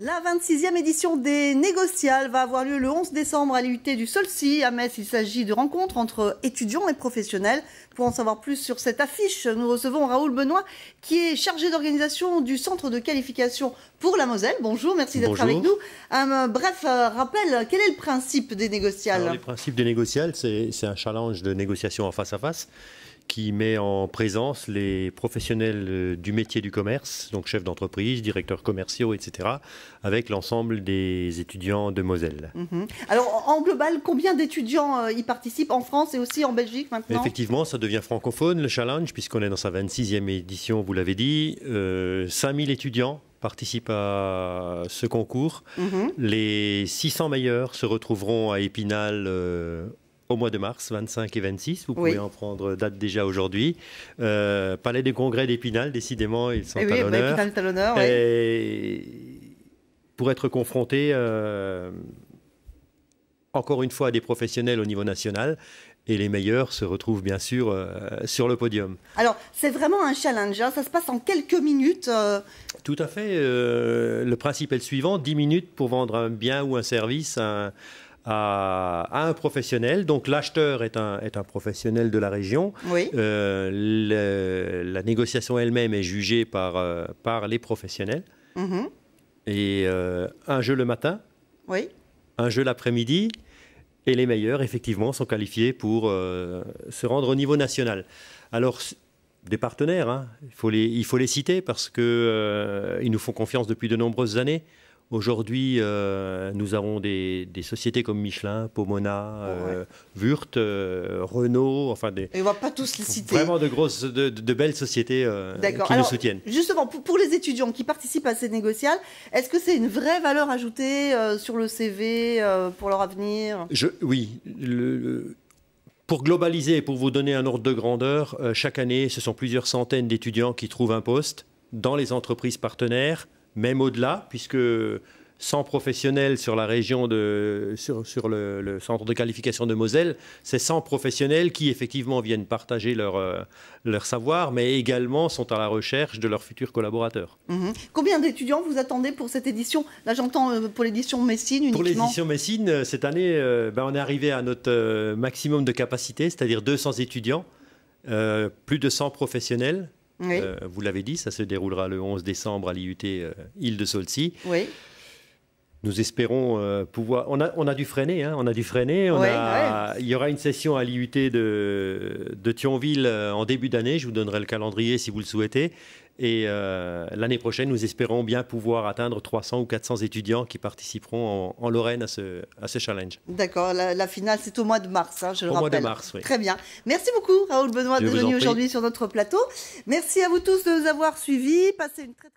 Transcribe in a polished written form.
La 26e édition des Négociales va avoir lieu le 11 décembre à l'IUT du Saulcy à Metz. Il s'agit de rencontres entre étudiants et professionnels. Pour en savoir plus sur cette affiche, nous recevons Raoul Benoît, qui est chargé d'organisation du Centre de qualification pour la Moselle. Bonjour, merci d'être avec nous. Un bref rappel, quel est le principe des Négociales? Alors, le principe des Négociales, c'est un challenge de négociation en face à face qui met en présence les professionnels du métier du commerce, donc chefs d'entreprise, directeurs commerciaux, etc., avec l'ensemble des étudiants de Moselle. Alors, en global, combien d'étudiants y participent en France et aussi en Belgique maintenant? Effectivement, ça devient francophone, le challenge, puisqu'on est dans sa 26e édition, vous l'avez dit. 5000 étudiants participent à ce concours. Les 600 meilleurs se retrouveront à Épinal au mois de mars, 25 et 26. Vous pouvez en prendre date déjà aujourd'hui. Palais des Congrès d'Épinal, décidément, ils sont à l'honneur. Épinal est à l'honneur, pour être confrontés, encore une fois, à des professionnels au niveau national. Et les meilleurs se retrouvent bien sûr sur le podium. Alors, c'est vraiment un challenge, hein. Ça se passe en quelques minutes. Tout à fait. Le principe est le suivant, 10 minutes pour vendre un bien ou un service à un professionnel. Donc l'acheteur est un professionnel de la région. La négociation elle-même est jugée par les professionnels. Et un jeu le matin, un jeu l'après-midi. Et les meilleurs, effectivement, sont qualifiés pour se rendre au niveau national. Alors, des partenaires, hein, il faut les citer parce qu'ils nous font confiance depuis de nombreuses années. Aujourd'hui, nous avons des sociétés comme Michelin, Pomona, Wurth, Renault, enfin et on ne va pas tous les citer. Vraiment de belles sociétés qui nous soutiennent. Justement, pour les étudiants qui participent à ces négociales, est-ce que c'est une vraie valeur ajoutée sur le CV pour leur avenir? Oui. Pour globaliser et pour vous donner un ordre de grandeur, chaque année, ce sont plusieurs centaines d'étudiants qui trouvent un poste dans les entreprises partenaires, même au-delà, puisque 100 professionnels sur la région, sur le centre de qualification de Moselle, c'est 100 professionnels qui effectivement viennent partager leur savoir, mais également sont à la recherche de leurs futurs collaborateurs. Combien d'étudiants vous attendez pour cette édition? Là, j'entends pour l'édition Messine uniquement. Pour l'édition Messine, cette année, on est arrivé à notre maximum de capacité, c'est-à-dire 200 étudiants, plus de 100 professionnels. Vous l'avez dit, ça se déroulera le 11 décembre à l'IUT Île de Saulcy. Nous espérons pouvoir... On a dû freiner, hein, il y aura une session à l'IUT de Thionville en début d'année. Je vous donnerai le calendrier si vous le souhaitez. Et l'année prochaine, nous espérons bien pouvoir atteindre 300 ou 400 étudiants qui participeront en Lorraine à ce challenge. D'accord, la finale, c'est au mois de mars, hein, je le rappelle. Au mois de mars, oui. Très bien. Merci beaucoup, Raoul Benoît, d'être venu aujourd'hui sur notre plateau. Merci à vous tous de nous avoir suivis. Passez une très